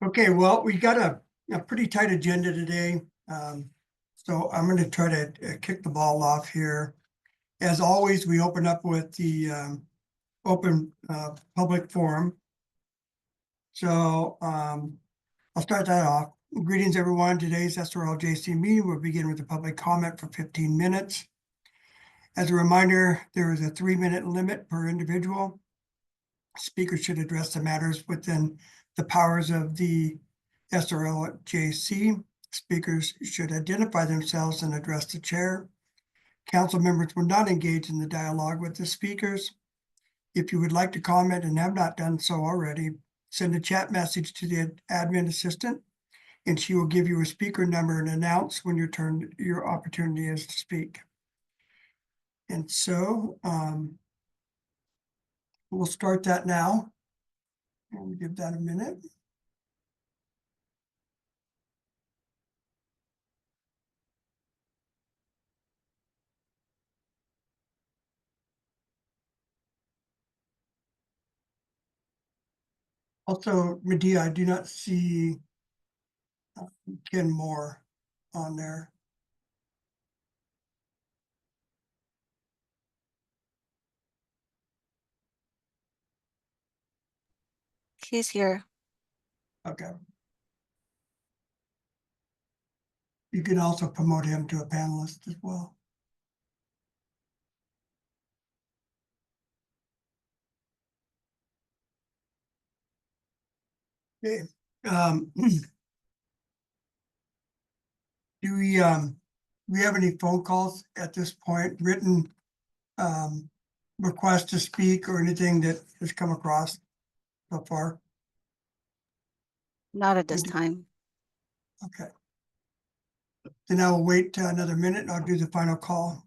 Okay, well, we got a pretty tight agenda today. So I'm going to try to kick the ball off here. As always, we open up with the open public forum. So I'll start that off. Greetings, everyone. Today's SRLJC meeting will begin with a public comment for 15 minutes. As a reminder, there is a 3-minute limit per individual. Speakers should address the matters within the powers of the SRLJC. Speakers should identify themselves and address the chair. Council members will not engage in the dialogue with the speakers. If you would like to comment and have not done so already, send a chat message to the admin assistant, and she will give you a speaker number and announce when your opportunity is to speak. And so we'll start that now. And give that a minute. Also, Medea, I do not see Ken Moore on there. He's here. Okay. You can also promote him to a panelist as well. Okay. Do we have any phone calls at this point, written request to speak or anything that has come across so far? Not at this time. Okay. Then I will wait another minute and I'll do the final call.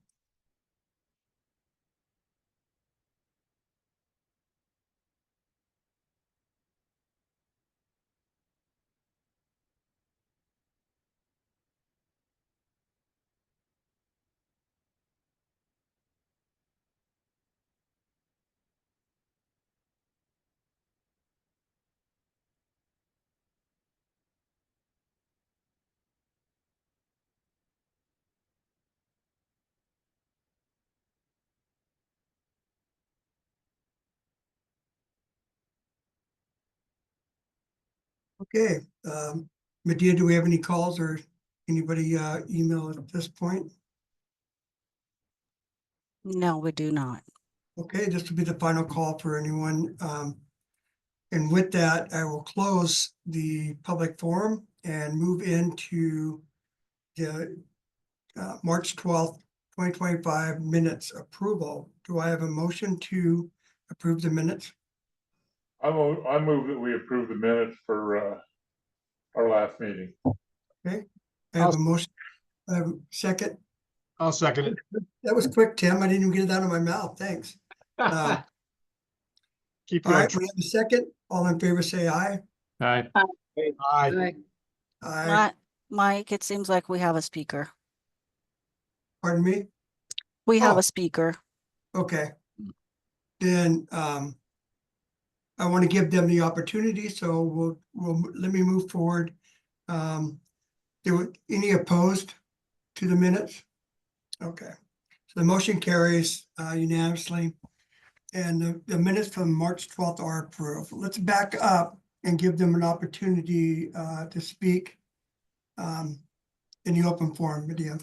Okay, Medea, do we have any calls or anybody email at this point? No, we do not. Okay, this will be the final call for anyone. And with that, I will close the public forum and move into the March 12th, 2025 minutes approval. Do I have a motion to approve the minutes? I move that we approve the minutes for our last meeting. Okay, I have a motion. I have a second. I'll second it. That was quick, Tim. I didn't even get it out of my mouth. Thanks. Keep All going. right, we have a second. All in favor, say aye. Aye. Aye. Aye. Mike, it seems like we have a speaker. Pardon me? We have Oh. a speaker. Okay. Then I want to give them the opportunity, so we'll let me move forward. Any opposed to the minutes? Okay. So the motion carries unanimously. And the minutes from March 12th are approved. Let's back up and give them an opportunity to speak in the open forum, Medea.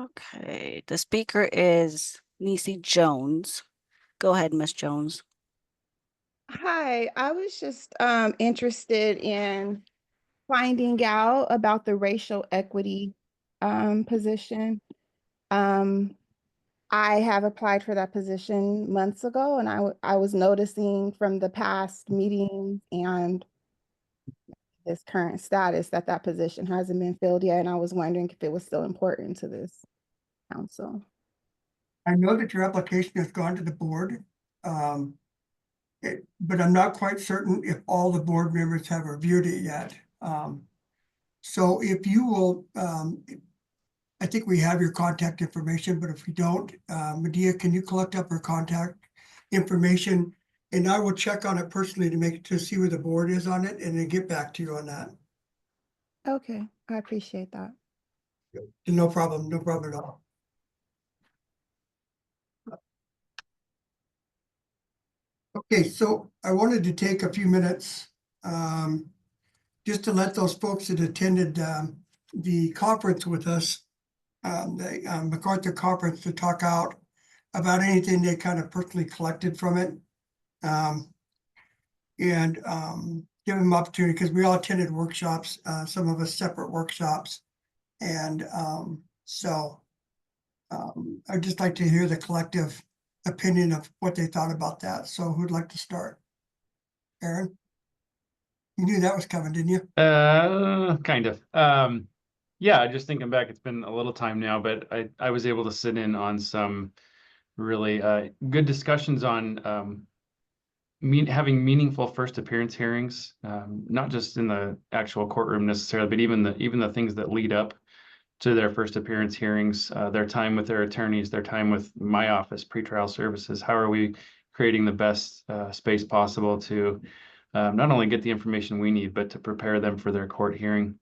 Okay, the speaker is Nisi Jones. Go ahead, Miss Jones. Hi, I was just interested in finding out about the racial equity position. I have applied for that position months ago, and I was noticing from the past meetings and this current status that position hasn't been filled yet, and I was wondering if it was still important to this council. I know that your application has gone to the board, but I'm not quite certain if all the board members have reviewed it yet. So if you will, I think we have your contact information, but if you don't, Medea, can you collect up her contact information. And I will check on it personally to see where the board is on it and then get back to you on that. Okay, I appreciate that. No problem at all. Okay, so I wanted to take a few minutes just to let those folks that attended the conference with us, the MacArthur conference, to talk out about anything they kind of personally collected from it. And give them opportunity, because we all attended workshops, some of us separate workshops. And so I'd just like to hear the collective opinion of what they thought about that. So who'd like to start? Aaron? You knew that was coming, didn't you? Kind of. Yeah, just thinking back, it's been a little time now, but I was able to sit in on some really good discussions on having meaningful first appearance hearings, not just in the actual courtroom necessarily, but even the things that lead up to their first appearance hearings, their time with their attorneys, their time with my office, pretrial services. How are we creating the best space possible to not only get the information we need, but to prepare them for their court hearing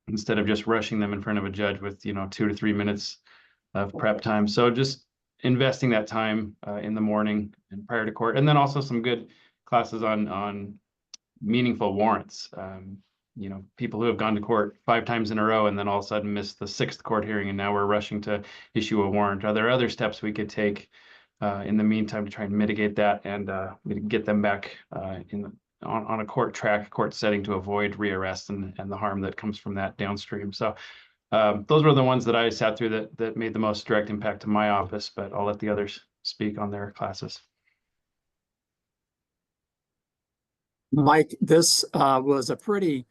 instead of just rushing them in front of a judge with 2 to 3 minutes of prep time. So just investing that time in the morning and prior to court, and then also some good classes on meaningful warrants. People who have gone to court 5 times in a row and then all of a sudden missed the 6th court hearing, and now we're rushing to issue a warrant. Are there other steps we could take in the meantime to try and mitigate that and get them back on a court setting to avoid rearrest and the harm that comes from that downstream? So those were the ones that I sat through that made the most direct impact to my office, but I'll let the others speak on their classes. Mike, this was a pretty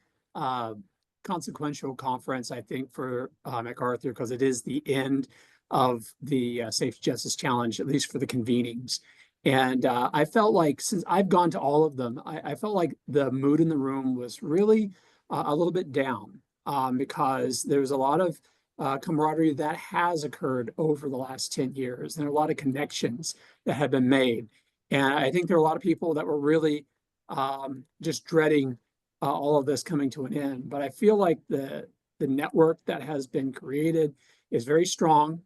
consequential conference, I think, for MacArthur, because it is the end of the Safe Justice Challenge, at least for the convenings. And I felt like, since I've gone to all of them, I felt like the mood in the room was really a little bit down because there's a lot of camaraderie that has occurred over the last 10 years. And there are a lot of connections that have been made. And I think there are a lot of people that were really just dreading all of this coming to an end. But I feel like the network that has been created is very strong,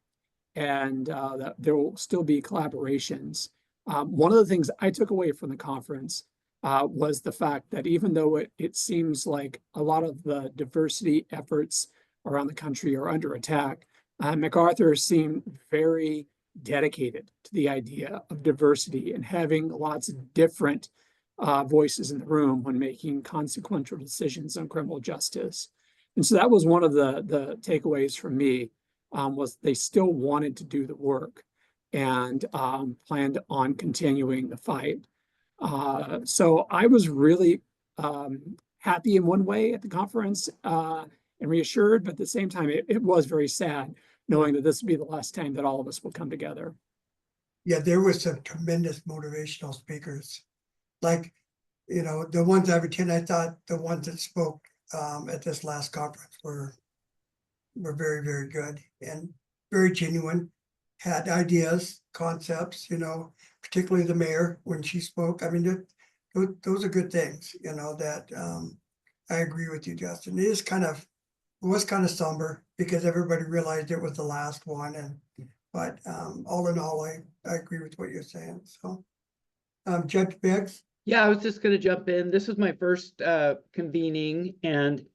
and that there will still be collaborations. One of the things I took away from the conference was the fact that even though it seems like a lot of the diversity efforts around the country are under attack, MacArthur seemed very dedicated to the idea of diversity and having lots of different voices in the room when making consequential decisions on criminal justice. And so that was one of the takeaways for me, was they still wanted to do the work and planned on continuing the fight. So I was really happy in one way at the conference and reassured, but at the same time, it was very sad knowing that this would be the last time that all of us will come together. Yeah, there was some tremendous motivational speakers. Like, the ones I've attended, I thought the ones that spoke at this last conference were very, very good and very genuine, had ideas, concepts, particularly the mayor when she spoke. I mean, those are good things, that I agree with you, Justin. It was kind of somber because everybody realized it was the last one. But all in all, I agree with what you're saying. So, Judge Biggs? Yeah, I was just going to jump in. This was my first convening, and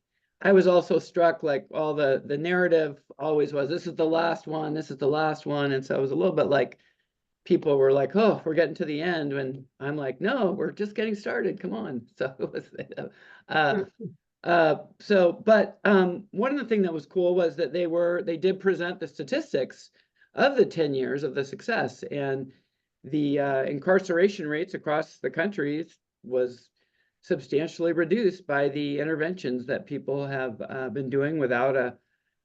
I was also struck, like all the narrative always was, this is the last one, this is the last one. And so it was a little bit like people were like, oh, we're getting to the end. And I'm like, no, we're just getting started. Come on. So it was, but one of the things that was cool was that they did present the statistics of the 10 years of the success, and the incarceration rates across the country was substantially reduced by the interventions that people have been doing without a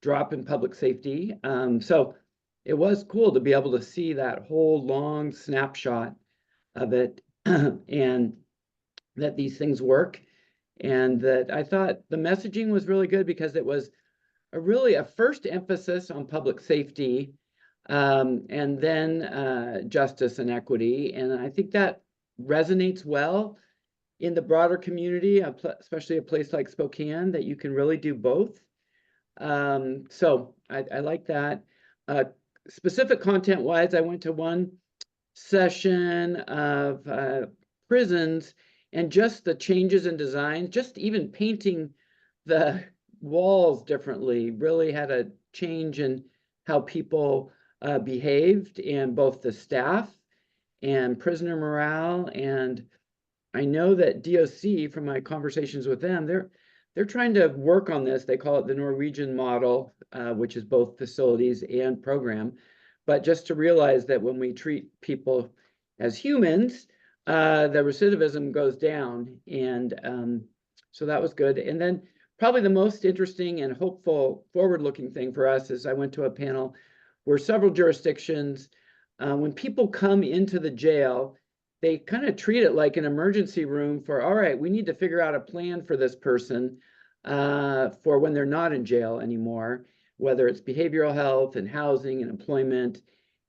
drop in public safety. So it was cool to be able to see that whole long snapshot of it and that these things work. And that I thought the messaging was really good because it was a first emphasis on public safety and then justice and equity. And I think that resonates well in the broader community, especially a place like Spokane, that you can really do both. So I like that. Specific content wise, I went to one session of prisons, and just the changes in design, just even painting the walls differently really had a change in how people behaved, and both the staff and prisoner morale. And I know that DOC, from my conversations with them, they're trying to work on this. They call it the Norwegian model, which is both facilities and program. But just to realize that when we treat people as humans, the recidivism goes down. And so that was good. And then probably the most interesting and hopeful forward-looking thing for us is I went to a panel where several jurisdictions, when people come into the jail, they kind of treat it like an emergency room for, all right, we need to figure out a plan for this person for when they're not in jail anymore, whether it's behavioral health and housing and employment.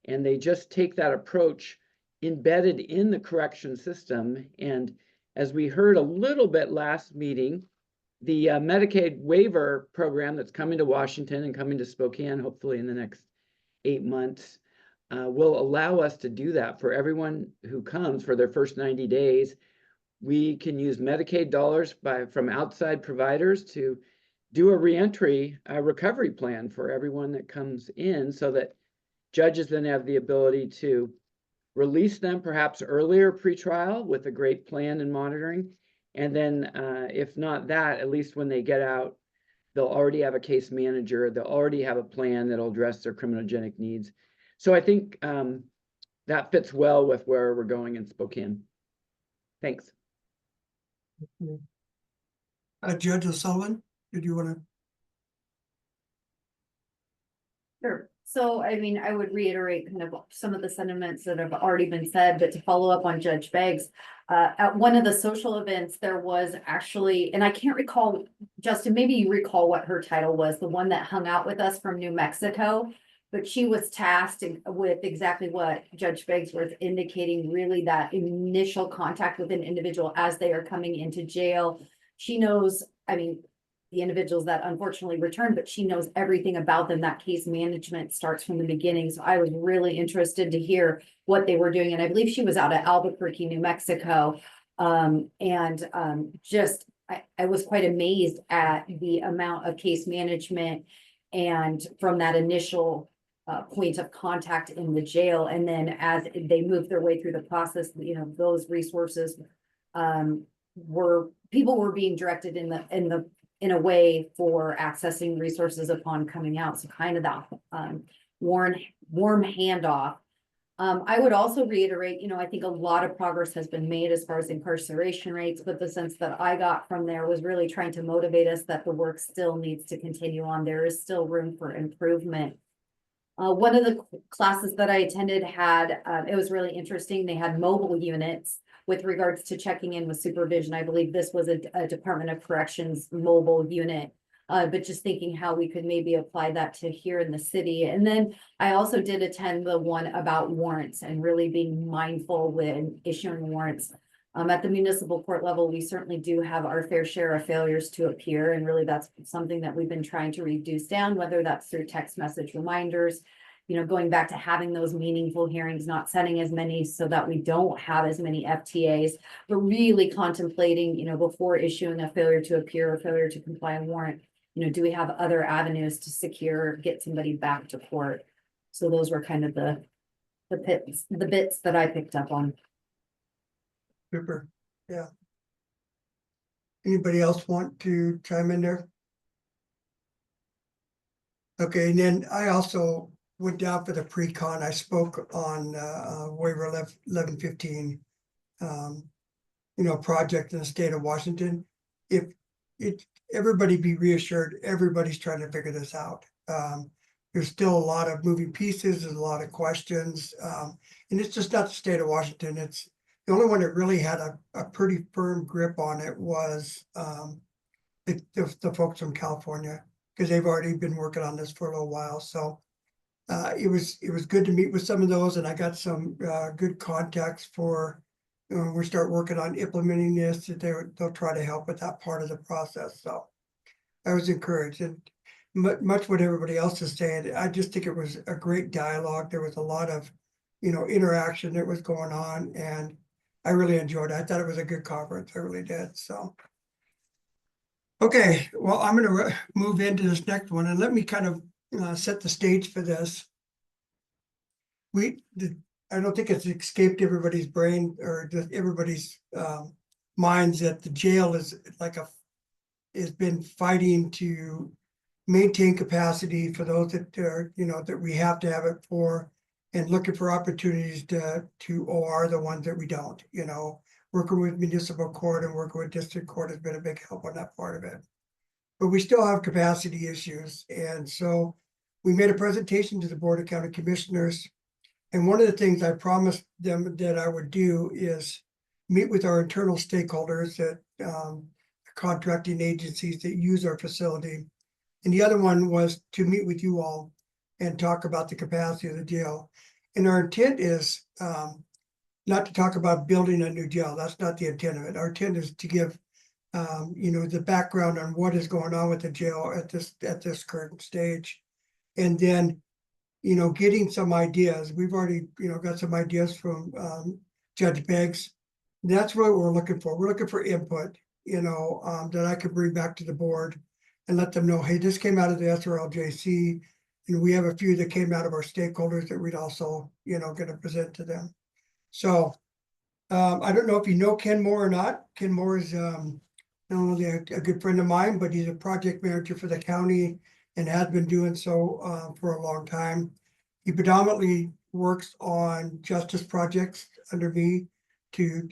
And they just take that approach embedded in the correction system. And as we heard a little bit last meeting, the Medicaid waiver program that's coming to Washington and coming to Spokane, hopefully in the next 8 months, will allow us to do that for everyone who comes for their first 90 days. We can use Medicaid dollars from outside providers to do a reentry recovery plan for everyone that comes in, so that judges then have the ability to release them perhaps earlier pretrial with a great plan and monitoring. And then if not that, at least when they get out, they'll already have a case manager. They'll already have a plan that'll address their criminogenic needs. So I think that fits well with where we're going in Spokane. Thanks. Judge O'Sullivan, did you want to? Sure. So, I mean, I would reiterate kind of some of the sentiments that have already been said, but to follow up on Judge Beggs, at one of the social events, there was actually, and I can't recall, Justin, maybe you recall what her title was, the one that hung out with us from New Mexico, but she was tasked with exactly what Judge Beggs was indicating, really that initial contact with an individual as they are coming into jail. She knows, I mean, the individuals that unfortunately returned, but she knows everything about them. That case management starts from the beginning. So I was really interested to hear what they were doing. And I believe she was out at Albuquerque, New Mexico. I was quite amazed at the amount of case management and from that initial point of contact in the jail. And then as they moved their way through the process, you know, those resources people were being directed in a way for accessing resources upon coming out. So kind of that warm handoff. I would also reiterate, you know, I think a lot of progress has been made as far as incarceration rates, but the sense that I got from there was really trying to motivate us that the work still needs to continue on. There is still room for improvement. One of the classes that I attended had, it was really interesting. They had mobile units with regards to checking in with supervision. I believe this was a Department of Corrections mobile unit, but just thinking how we could maybe apply that to here in the city. And then I also did attend the one about warrants and really being mindful when issuing warrants. At the municipal court level, we certainly do have our fair share of failures to appear. And really that's something that we've been trying to reduce down, whether that's through text message reminders, you know, going back to having those meaningful hearings, not setting as many so that we don't have as many FTAs, but really contemplating, you know, before issuing a failure to appear or failure to comply a warrant, you know, do we have other avenues to secure, get somebody back to court? So those were kind of the bits that I picked up on. Super, yeah. Anybody else want to chime in there? Okay, and then I also went down for the pre-con. I spoke on waiver 1115, you know, project in the state of Washington. Everybody be reassured, everybody's trying to figure this out. There's still a lot of moving pieces, there's a lot of questions, and it's just not the state of Washington. It's the only one that really had a pretty firm grip on it was the folks from California, because they've already been working on this for a little while. So it was good to meet with some of those, and I got some good contacts for we start working on implementing this, that they'll try to help with that part of the process. So I was encouraged, and much what everybody else is saying. I just think it was a great dialogue. There was a lot of, interaction that was going on, and I really enjoyed it. I thought it was a good conference. I really did. So. Okay, well, I'm going to move into this next one, and let me kind of set the stage for this. I don't think it's escaped everybody's brain or just everybody's minds that the jail is has been fighting to maintain capacity for those that are, that we have to have it for, and looking for opportunities to OR the ones that we don't. Working with municipal court and working with district court has been a big help on that part of it. But we still have capacity issues. And so we made a presentation to the Board of County Commissioners. And one of the things I promised them that I would do is meet with our internal stakeholders that contracting agencies that use our facility. And the other one was to meet with you all and talk about the capacity of the jail. And our intent is not to talk about building a new jail. That's not the intent of it. Our intent is to give the background on what is going on with the jail at this current stage. And then, getting some ideas. We've already, got some ideas from Judge Beggs. That's what we're looking for. We're looking for input, that I could bring back to the board and let them know, hey, this came out of the SRLJC. And we have a few that came out of our stakeholders that we'd also, going to present to them. So I don't know if you know Ken Moore or not. Ken Moore is not only a good friend of mine, but he's a project manager for the county and has been doing so for a long time. He predominantly works on justice projects under me to,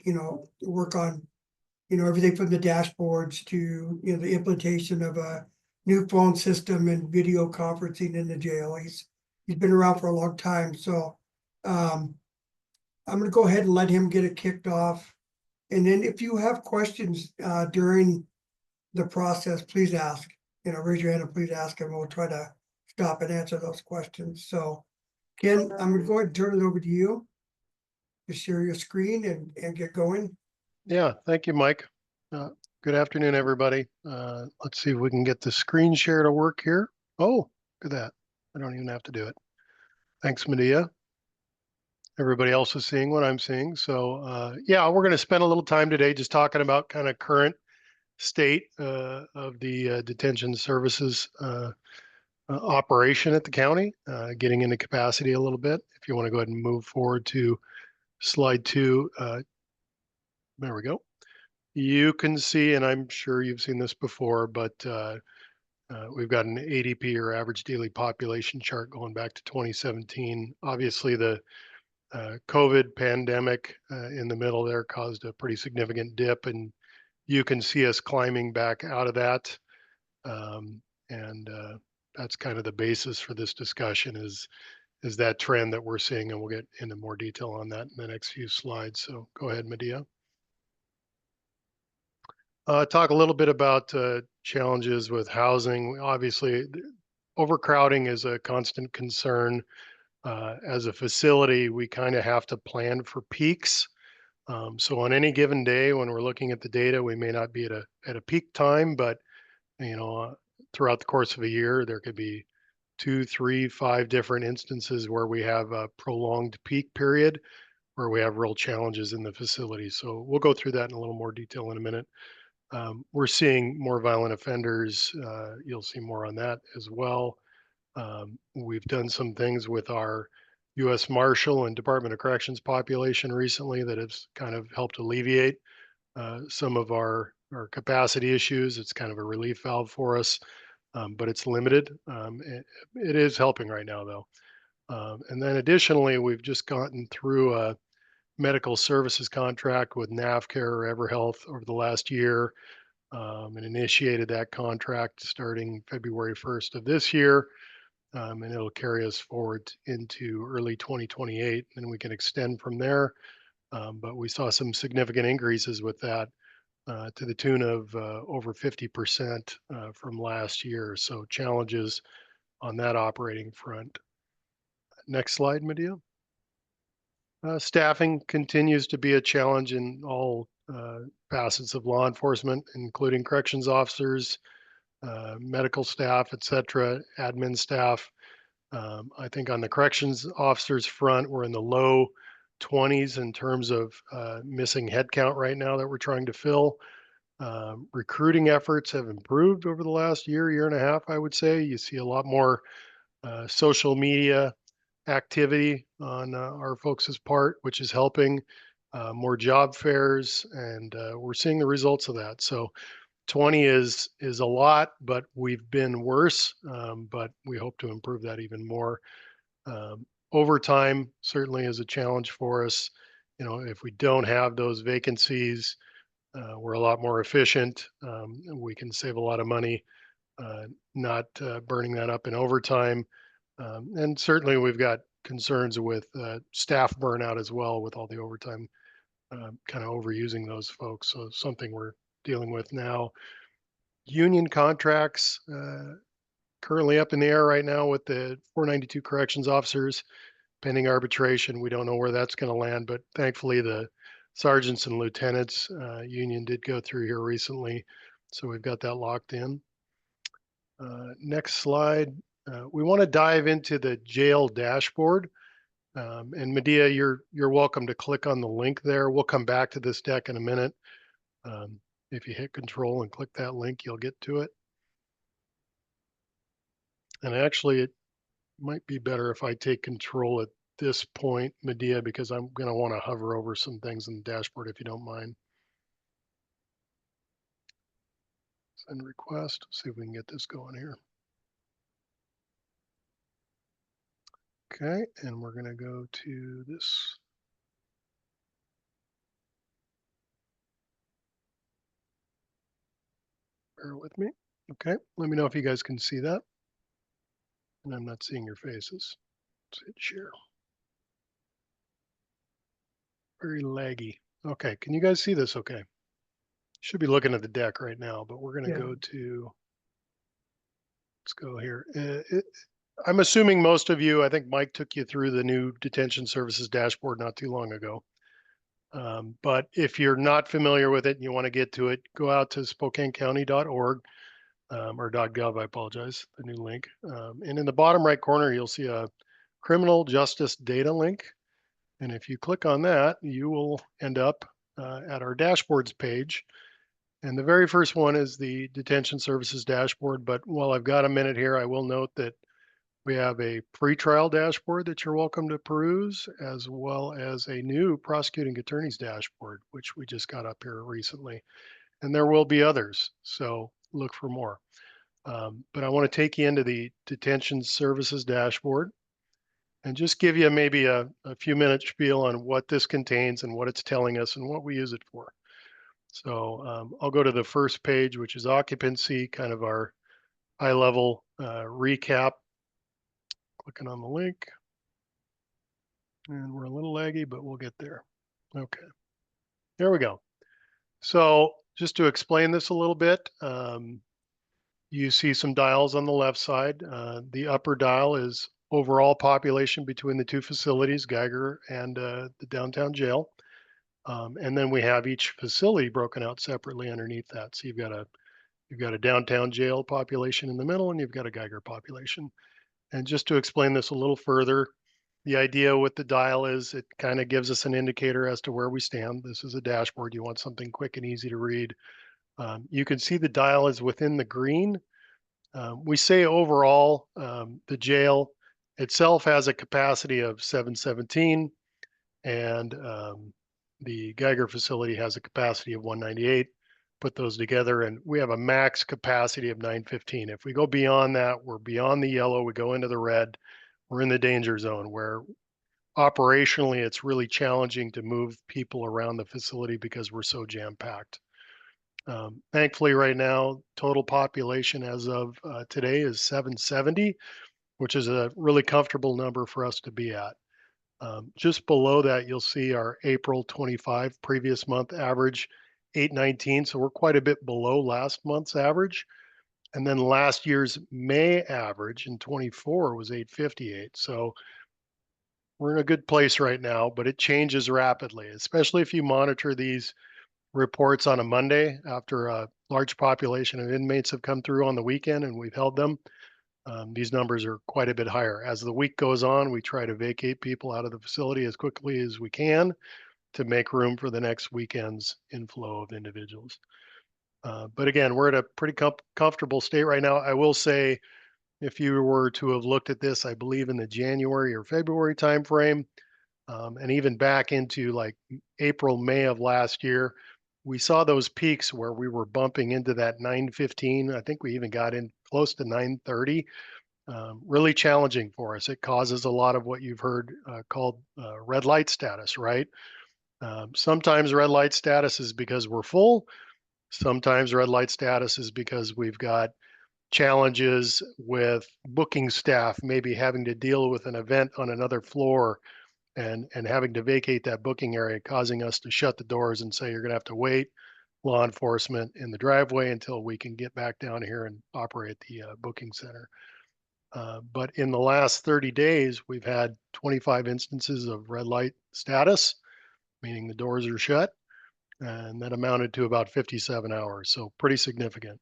work on, everything from the dashboards to, the implementation of a new phone system and video conferencing in the jail. He's been around for a long time. So I'm going to go ahead and let him get it kicked off. And then if you have questions during the process, please ask. Raise your hand and please ask, and we'll try to stop and answer those questions. So, Ken, I'm going to go ahead and turn it over to you to share your screen and get going. Yeah, thank you, Mike. Good afternoon, everybody. Let's see if we can get the screen share to work here. Oh, look at that. I don't even have to do it. Thanks, Medea. Everybody else is seeing what I'm seeing. So yeah, we're going to spend a little time today just talking about kind of current state of the detention services operation at the county, getting into capacity a little bit. If you want to go ahead and move forward to slide 2. There we go. You can see, and I'm sure you've seen this before, but we've got an ADP or average daily population chart going back to 2017. Obviously, the COVID pandemic in the middle there caused a pretty significant dip, and you can see us climbing back out of that. And that's kind of the basis for this discussion is that trend that we're seeing, and we'll get into more detail on that in the next few slides. So go ahead, Medea. Talk a little bit about challenges with housing. Obviously, overcrowding is a constant concern. As a facility, we kind of have to plan for peaks. So on any given day, when we're looking at the data, we may not be at a peak time, but throughout the course of a year, there could be 2, 3, 5 different instances where we have a prolonged peak period where we have real challenges in the facility. So we'll go through that in a little more detail in a minute. We're seeing more violent offenders. You'll see more on that as well. We've done some things with our U.S. Marshal and Department of Corrections population recently that has kind of helped alleviate some of our capacity issues. It's kind of a relief valve for us, but it's limited. It is helping right now, though. And then additionally, we've just gotten through a medical services contract with NAVCare or EverHealth over the last year, and initiated that contract starting February 1st of this year. And it'll carry us forward into early 2028, and we can extend from there. But we saw some significant increases with that to the tune of over 50% from last year. So challenges on that operating front. Next slide, Medea. Staffing continues to be a challenge in all facets of law enforcement, including corrections officers, medical staff, etc., admin staff. I think on the corrections officers front, we're in the low 20s in terms of missing headcount right now that we're trying to fill. Recruiting efforts have improved over the last year and a half, I would say. You see a lot more social media activity on our folks' part, which is helping. More job fairs, and we're seeing the results of that. So 20 is a lot, but we've been worse, but we hope to improve that even more. Overtime certainly is a challenge for us. You know, if we don't have those vacancies, we're a lot more efficient. We can save a lot of money not burning that up in overtime. And certainly we've got concerns with staff burnout as well with all the overtime, kind of overusing those folks. So something we're dealing with now. Union contracts currently up in the air right now with the 492 corrections officers pending arbitration. We don't know where that's going to land, but thankfully the sergeants and lieutenants union did go through here recently. So we've got that locked in. Next slide. We want to dive into the jail dashboard. And Medea, you're welcome to click on the link there. We'll come back to this deck in a minute. If you hit control and click that link, you'll get to it. And actually, it might be better if I take control at this point, Medea, because I'm going to want to hover over some things in the dashboard if you don't mind. Send request. See if we can get this going here. Okay, and we're going to go to this. Bear with me. Okay, let me know if you guys can see that. And I'm not seeing your faces. Let's hit share. Very laggy. Okay, can you guys see this okay? Should be looking at the deck right now, but we're going to go to, let's go here. I'm assuming most of you, I think Mike took you through the new detention services dashboard not too long ago. But if you're not familiar with it and you want to get to it, go out to SpokaneCounty.org or .gov, I apologize, the new link. And in the bottom right corner, you'll see a criminal justice data link. And if you click on that, you will end up at our dashboards page. And the very first one is the detention services dashboard. But while I've got a minute here, I will note that we have a pretrial dashboard that you're welcome to peruse, as well as a new prosecuting attorney's dashboard, which we just got up here recently. And there will be others, so look for more. But I want to take you into the detention services dashboard and just give you maybe a few minute spiel on what this contains and what it's telling us and what we use it for. So I'll go to the first page, which is occupancy, kind of our high level recap. Clicking on the link. And we're a little laggy, but we'll get there. Okay, there we go. So just to explain this a little bit, you see some dials on the left side. The upper dial is overall population between the two facilities, Geiger and the downtown jail. And then we have each facility broken out separately underneath that. So you've got a downtown jail population in the middle, and you've got a Geiger population. And just to explain this a little further, the idea with the dial is it kind of gives us an indicator as to where we stand. This is a dashboard. You want something quick and easy to read. You can see the dial is within the green. We say overall, the jail itself has a capacity of 717, and the Geiger facility has a capacity of 198. Put those together, and we have a max capacity of 915. If we go beyond that, we're beyond the yellow, we go into the red, we're in the danger zone where operationally it's really challenging to move people around the facility because we're so jam-packed. Thankfully right now, total population as of today is 770, which is a really comfortable number for us to be at. Just below that, you'll see our April 25 previous month average, 819. So we're quite a bit below last month's average. And then last year's May average in 24 was 858. So we're in a good place right now, but it changes rapidly, especially if you monitor these reports on a Monday after a large population of inmates have come through on the weekend and we've held them. These numbers are quite a bit higher. As the week goes on, we try to vacate people out of the facility as quickly as we can to make room for the next weekend's inflow of individuals. But again, we're at a pretty comfortable state right now. I will say, if you were to have looked at this, I believe in the January or February timeframe, and even back into like April, May of last year, we saw those peaks where we were bumping into that 915. I think we even got in close to 930. Really challenging for us. It causes a lot of what you've heard called red light status, right? Sometimes red light status is because we're full. Sometimes red light status is because we've got challenges with booking staff, maybe having to deal with an event on another floor and having to vacate that booking area, causing us to shut the doors and say, you're going to have to wait law enforcement in the driveway until we can get back down here and operate the booking center. But in the last 30 days, we've had 25 instances of red light status, meaning the doors are shut, and that amounted to about 57 hours, so pretty significant.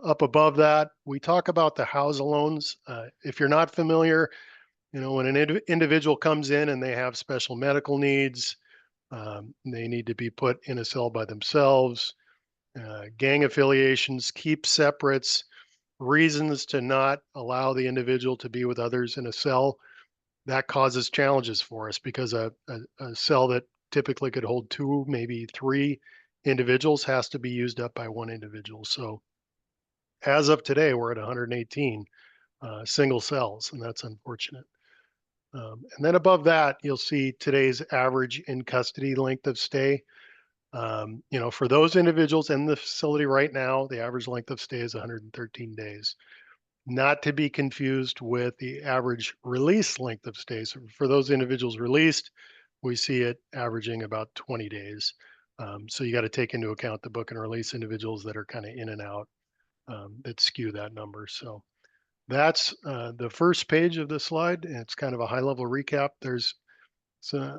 Up above that, we talk about the house loans. If you're not familiar, when an individual comes in and they have special medical needs, they need to be put in a cell by themselves, gang affiliations, keep separates, reasons to not allow the individual to be with others in a cell, that causes challenges for us because a cell that typically could hold 2, maybe 3 individuals has to be used up by 1 individual. So as of today, we're at 118 single cells, and that's unfortunate. And then above that, you'll see today's average in custody length of stay. For those individuals in the facility right now, the average length of stay is 113 days. Not to be confused with the average release length of stay. So for those individuals released, we see it averaging about 20 days. So you got to take into account the book and release individuals that are kind of in and out that skew that number. So that's the first page of the slide. And it's kind of a high level recap. There's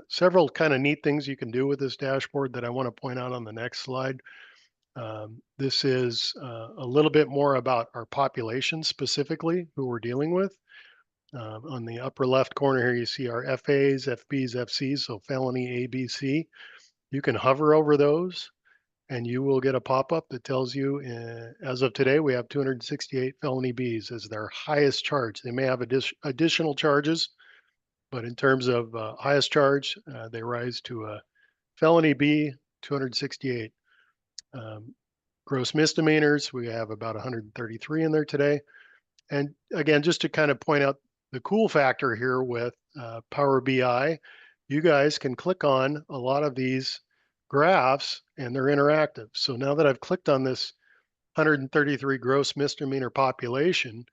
several kind of neat things you can do with this dashboard that I want to point out on the next slide. This is a little bit more about our population specifically, who we're dealing with. On the upper left corner here, you see our FAs, FBs, FCs, so felony A, B, C. You can hover over those and you will get a pop-up that tells you, as of today, we have 268 felony Bs as their highest charge. They may have additional charges, but in terms of highest charge, they rise to a felony B, 268. Gross misdemeanors, we have about 133 in there today. And again, just to kind of point out the cool factor here with Power BI, you guys can click on a lot of these graphs and they're interactive. So now that I've clicked on this 133 gross misdemeanor population,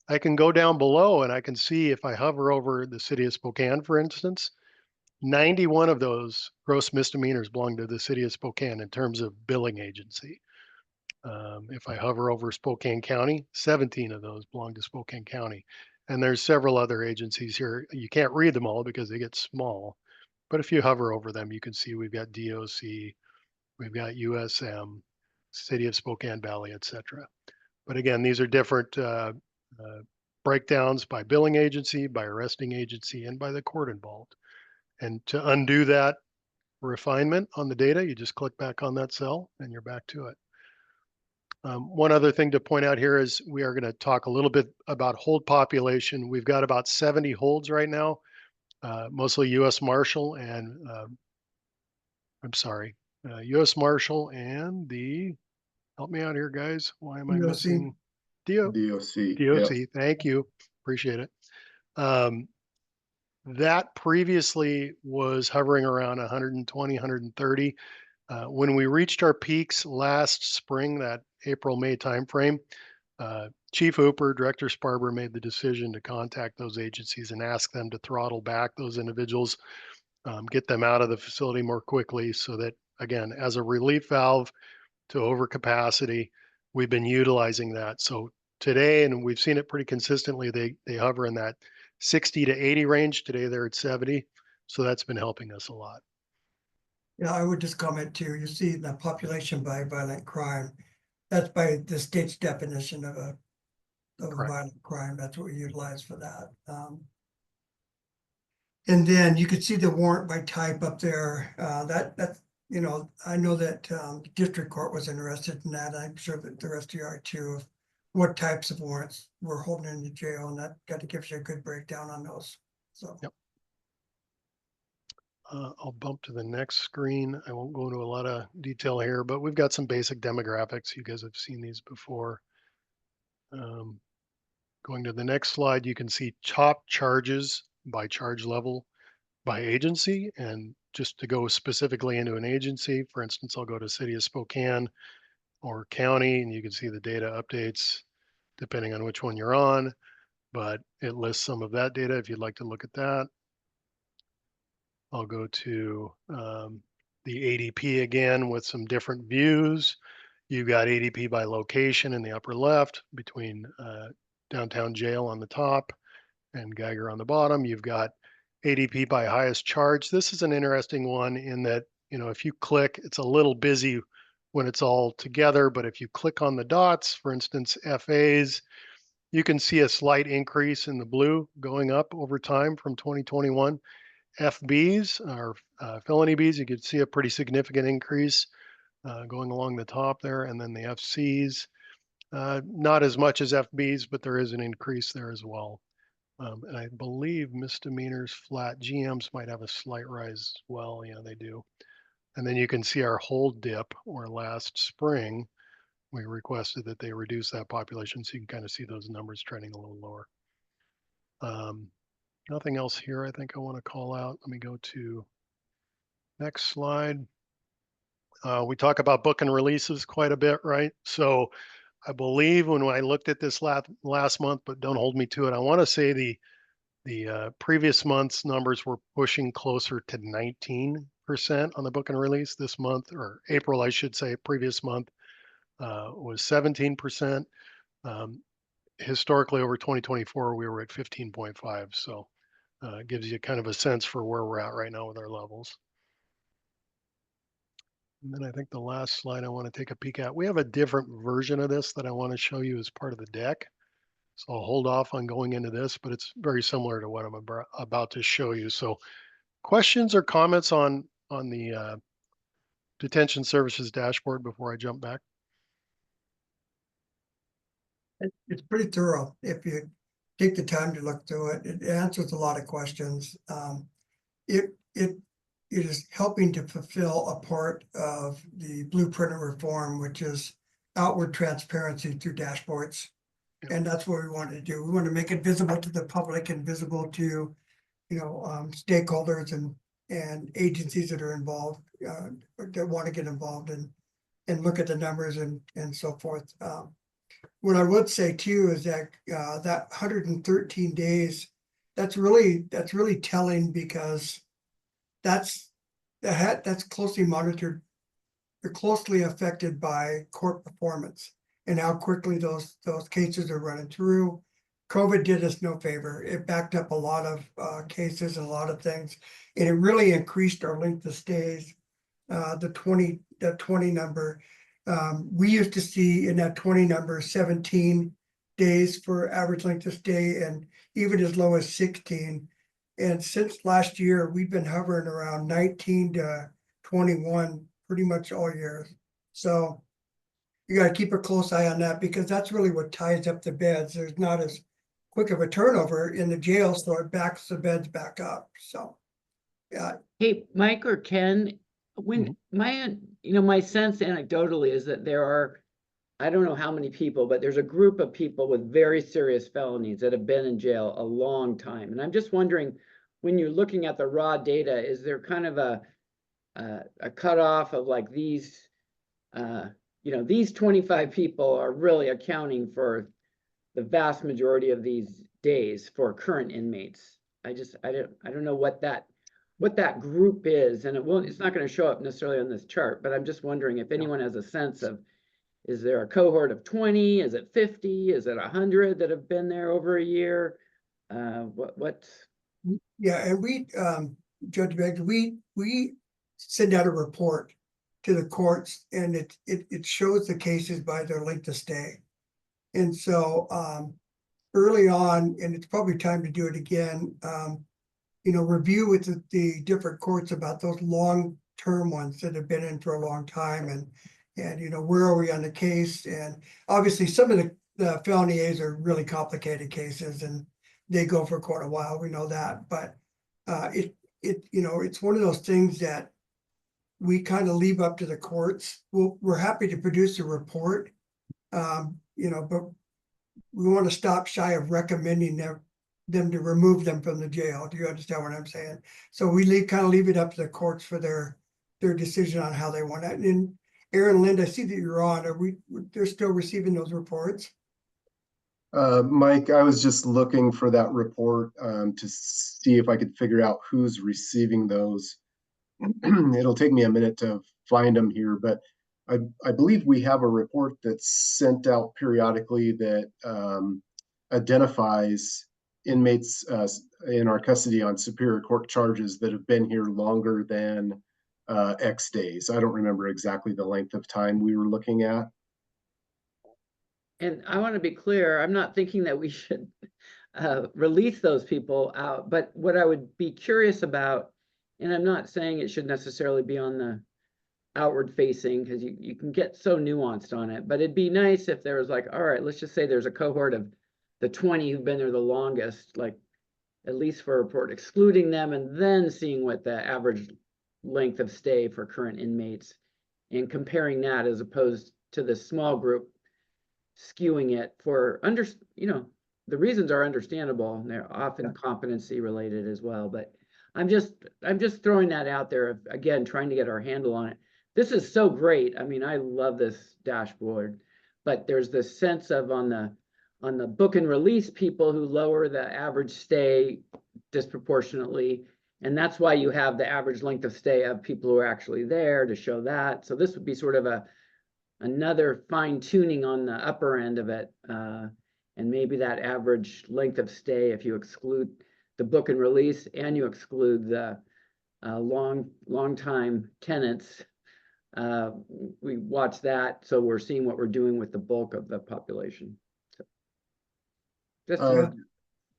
I can go down below and I can see if I hover over the city of Spokane, for instance, 91 of those gross misdemeanors belong to the city of Spokane in terms of billing agency. If I hover over Spokane County, 17 of those belong to Spokane County. And there's several other agencies here. You can't read them all because they get small. But if you hover over them, you can see we've got DOC, we've got USM, City of Spokane Valley, etc. But again, these are different breakdowns by billing agency, by arresting agency, and by the court involved. And to undo that refinement on the data, you just click back on that cell and you're back to it. One other thing to point out here is we are going to talk a little bit about hold population. We've got about 70 holds right now, mostly U.S. Marshal and U.S. Marshal and help me out here, guys. Why am I missing? DOC. DOC. Yep. Thank you. Appreciate it. That previously was hovering around 120, 130. When we reached our peaks last spring, that April-May timeframe, Chief Hooper, Director Sparber made the decision to contact those agencies and ask them to throttle back those individuals, get them out of the facility more quickly so that, again, as a relief valve to overcapacity, we've been utilizing that. So today, and we've seen it pretty consistently, they hover in that 60 to 80 range. Today they're at 70. So that's been helping us a lot. Yeah, I would just comment too, you see the population by violent crime. That's by the state's definition of a Correct. violent crime. That's what we utilize for that. And then you could see the warrant by type up there. That's, you know, I know that district court was interested in that. I'm sure that the rest of you are too, of what types of warrants we're holding in the jail, and that kind of gives you a good breakdown on those. So. Yep. I'll bump to the next screen. I won't go into a lot of detail here, but we've got some basic demographics. You guys have seen these before. Going to the next slide, you can see top charges by charge level by agency. And just to go specifically into an agency, for instance, I'll go to City of Spokane or county, and you can see the data updates depending on which one you're on, but it lists some of that data if you'd like to look at that. I'll go to the ADP again with some different views. You've got ADP by location in the upper left between downtown jail on the top and Geiger on the bottom. You've got ADP by highest charge. This is an interesting one in that, you know, if you click, it's a little busy when it's all together, but if you click on the dots, for instance, FAs, you can see a slight increase in the blue going up over time from 2021. FBs or felony Bs, you could see a pretty significant increase going along the top there. And then the FCs, not as much as FBs, but there is an increase there as well. And I believe misdemeanors, flat GMs might have a slight rise as well. Yeah, they do. And then you can see our hold dip, or last spring, we requested that they reduce that population. So you can kind of see those numbers trending a little lower. Nothing else here I think I want to call out. Let me go to next slide. We talk about book and releases quite a bit, right? So I believe when I looked at this last month, but don't hold me to it, I want to say the previous month's numbers were pushing closer to 19% on the book and release. This month, or April, I should say, previous month was 17%. Historically, over 2024, we were at 15.5. So it gives you kind of a sense for where we're at right now with our levels. And then I think the last slide I want to take a peek at, we have a different version of this that I want to show you as part of the deck. So I'll hold off on going into this, but it's very similar to what I'm about to show you. So questions or comments on the detention services dashboard before I jump back? It's pretty thorough. If you take the time to look through it, it answers a lot of questions. It is helping to fulfill a part of the blueprint of reform, which is outward transparency through dashboards. And that's what we want to do. We want to make it visible to the public and visible to, you know, stakeholders and agencies that are involved, that want to get involved and look at the numbers and so forth. What I would say too is that that 113 days, that's really telling, because that's closely monitored. They're closely affected by court performance and how quickly those cases are running through. COVID did us no favor. It backed up a lot of cases and a lot of things, and it really increased our length of stays. The 20 number, we used to see in that 20 number 17 days for average length of stay, and even as low as 16. And since last year, we've been hovering around 19 to 21 pretty much all year. So you got to keep a close eye on that, because that's really what ties up the beds. There's not as quick of a turnover in the jail, so it backs the beds back up. So, yeah. Hey, Mike or Ken, when my sense anecdotally is that there are, I don't know how many people, but there's a group of people with very serious felonies that have been in jail a long time. And I'm just wondering, when you're looking at the raw data, is there kind of a cutoff of like these, these 25 people are really accounting for the vast majority of these days for current inmates? I don't know what that group is, and it's not going to show up necessarily on this chart, but I'm just wondering if anyone has a sense of, Is there a cohort of 20? Is it 50? Is it 100 that have been there over a year? What? Yeah, and we, Judge Begg, we send out a report to the courts, and it shows the cases by their length of stay. And so early on, and it's probably time to do it again, review with the different courts about those long-term ones that have been in for a long time, and where are we on the case? And obviously some of the felony A's are really complicated cases, and they go for quite a while, we know that, but it's one of those things that we kind of leave up to the courts. We're happy to produce a report, but we want to stop shy of recommending them to remove them from the jail. Do you understand what I'm saying? So we kind of leave it up to the courts for their decision on how they want it. And Aaron, Linda, I see that you're on. They're still receiving those reports? Mike, I was just looking for that report to see if I could figure out who's receiving those. It'll take me a minute to find them here, but I believe we have a report that's sent out periodically that identifies inmates in our custody on Superior Court charges that have been here longer than X days. I don't remember exactly the length of time we were looking at. And I want to be clear, I'm not thinking that we should release those people out, but what I would be curious about, and I'm not saying it should necessarily be on the outward facing, because you can get so nuanced on it, but it'd be nice if there was like, all right, let's just say there's a cohort of the 20 who've been there the longest, like at least for a report, excluding them and then seeing what the average length of stay for current inmates and comparing that as opposed to the small group skewing it for the reasons are understandable, and they're often competency related as well, but I'm just throwing that out there, again, trying to get our handle on it. This is so great. I mean, I love this dashboard, but there's this sense of on the book and release people who lower the average stay disproportionately, and that's why you have the average length of stay of people who are actually there to show that. So this would be sort of another fine tuning on the upper end of it, and maybe that average length of stay, if you exclude the book and release and you exclude the long time tenants, we watch that, so we're seeing what we're doing with the bulk of the population. So,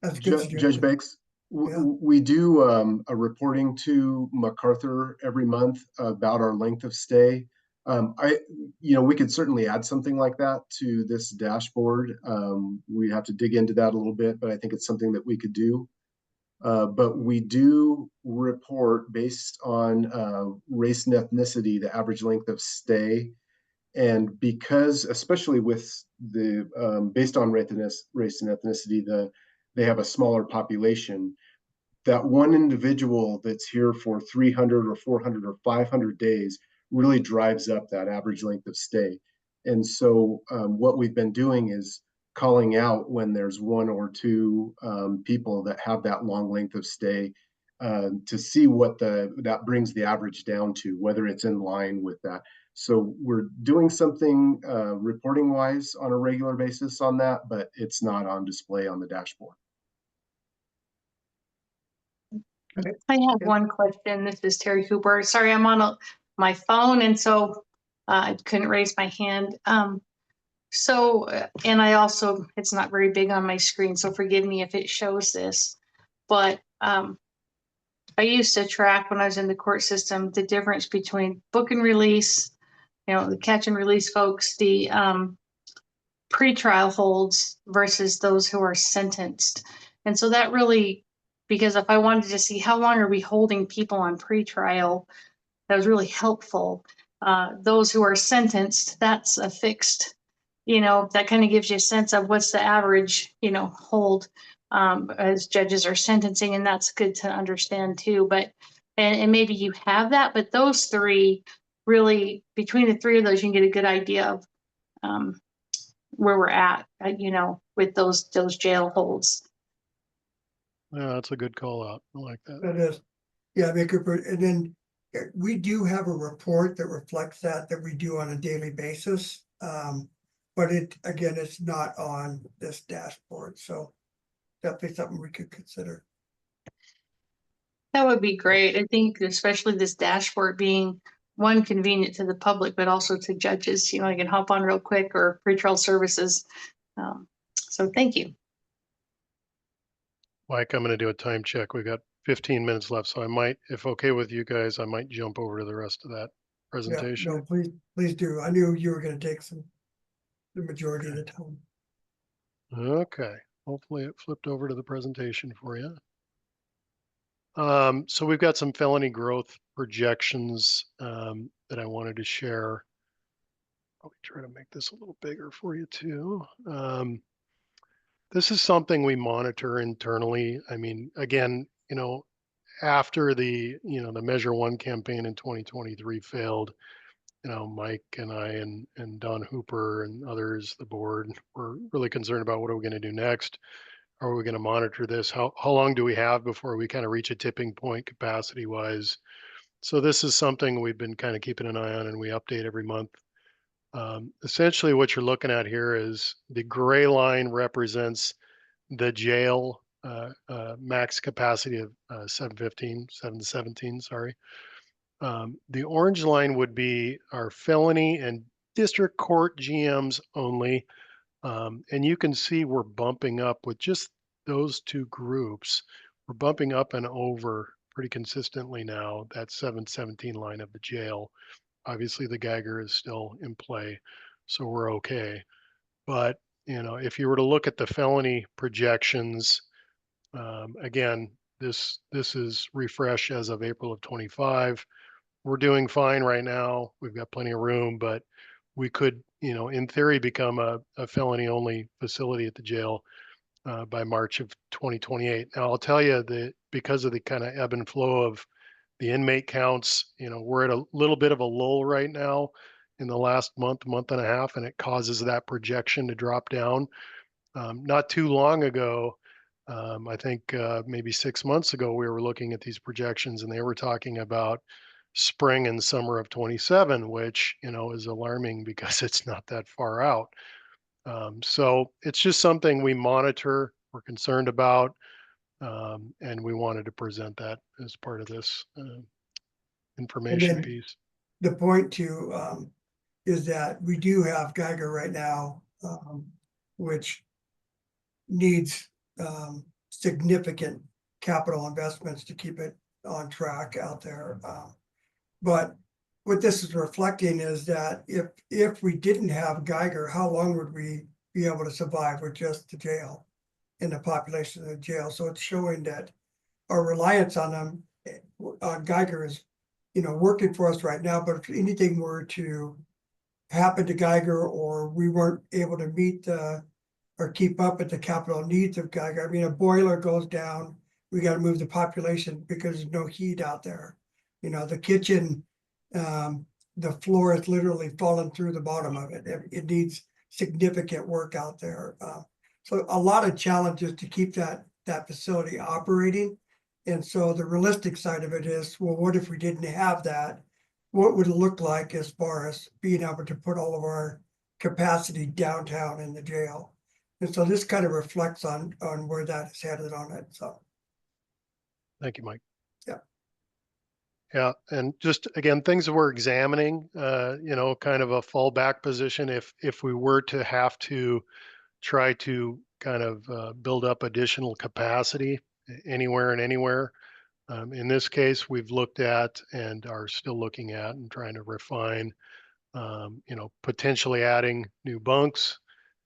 That's good. Judge Bakes, we do a reporting to MacArthur every month about our length of stay. We could certainly add something like that to this dashboard. We have to dig into that a little bit, but I think it's something that we could do. But we do report based on race and ethnicity, the average length of stay. And because, especially with the based on race and ethnicity, they have a smaller population. That one individual that's here for 300 or 400 or 500 days really drives up that average length of stay. And so what we've been doing is calling out when there's one or two people that have that long length of stay to see what that brings the average down to, whether it's in line with that. So we're doing something reporting wise on a regular basis on that, but it's not on display on the dashboard. I have one question. This is Terry Cooper. Sorry, I'm on my phone, and so I couldn't raise my hand. And I also, it's not very big on my screen, so forgive me if it shows this. But I used to track when I was in the court system the difference between book and release, the catch and release folks, the pretrial holds versus those who are sentenced. And so that really, because if I wanted to see how long are we holding people on pretrial, that was really helpful. Those who are sentenced, that's a fixed, that kind of gives you a sense of what's the average, hold as judges are sentencing, and that's good to understand too. But, and maybe you have that, but those three really, between the three of those, you can get a good idea of where we're at, with those jail holds. Yeah, that's a good call out. I like that. That is, yeah, and then we do have a report that reflects that we do on a daily basis. But again, it's not on this dashboard, so definitely something we could consider. That would be great. I think especially this dashboard being one, convenient to the public, but also to judges, you know, I can hop on real quick, or pretrial services. So thank you. Mike, I'm going to do a time check. We've got 15 minutes left, so I might, if okay with you guys, I might jump over to the rest of that Yeah, presentation. no, please do. I knew you were gonna take the majority of the time. Okay, hopefully it flipped over to the presentation for you. So we've got some felony growth projections that I wanted to share. I'll try to make this a little bigger for you too. This is something we monitor internally. I mean, again, you know, after the Measure One campaign in 2023 failed, you know, Mike and I and Don Hooper and others, the board, were really concerned about what are we going to do next? Are we going to monitor this? How long do we have before we kind of reach a tipping point capacity wise? So this is something we've been kind of keeping an eye on, and we update every month. Essentially what you're looking at here is the gray line represents the jail max capacity of 717, sorry. The orange line would be our felony and district court GMs only. And you can see we're bumping up with just those two groups. We're bumping up and over pretty consistently now, that 717 line of the jail. Obviously the Geiger is still in play, so we're okay. But, you know, if you were to look at the felony projections, again, this is refresh as of April of 25. We're doing fine right now. We've got plenty of room, but we could, you know, in theory, become a felony only facility at the jail by March of 2028. Now, I'll tell you that because of the kind of ebb and flow of the inmate counts, you know, we're at a little bit of a lull right now in the last month and a half, and it causes that projection to drop down. Not too long ago, I think maybe 6 months ago, we were looking at these projections and they were talking about spring and summer of 27, which, you know, is alarming because it's not that far out. So it's just something we monitor, we're concerned about, and we wanted to present that as part of this information then- piece. The point too, is that we do have Geiger right now, which needs, significant capital investments to keep it on track out there. But what this is reflecting is that if we didn't have Geiger, how long would we be able to survive with just the jail and the population of the jail? So it's showing that our reliance on them, on Geiger is, you know, working for us right now. But if anything were to happen to Geiger, or we weren't able to meet or keep up with the capital needs of Geiger, I mean, a boiler goes down, we got to move the population because there's no heat out there. You know, the kitchen, the floor is literally falling through the bottom of it. It needs significant work out there. So a lot of challenges to keep that facility operating. And so the realistic side of it is, well, what if we didn't have that? What would it look like as far as being able to put all of our capacity downtown in the jail? And so this kind of reflects on where that is headed on it. So. Thank you, Mike. Yeah. Yeah, and just again, things that we're examining, you know, kind of a fallback position if we were to have to try to kind of build up additional capacity anywhere and anywhere. In this case, we've looked at and are still looking at and trying to refine, you know, potentially adding new bunks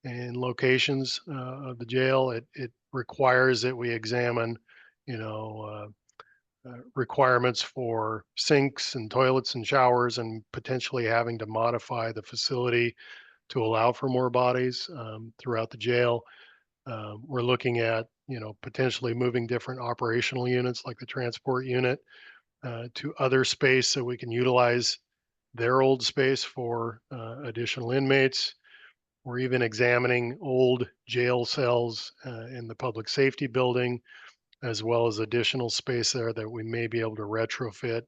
in locations of the jail. It requires that we examine, you know, requirements for sinks and toilets and showers, and potentially having to modify the facility to allow for more bodies throughout the jail. We're looking at, you know, potentially moving different operational units like the transport unit to other space so we can utilize their old space for additional inmates. We're even examining old jail cells in the public safety building, as well as additional space there that we may be able to retrofit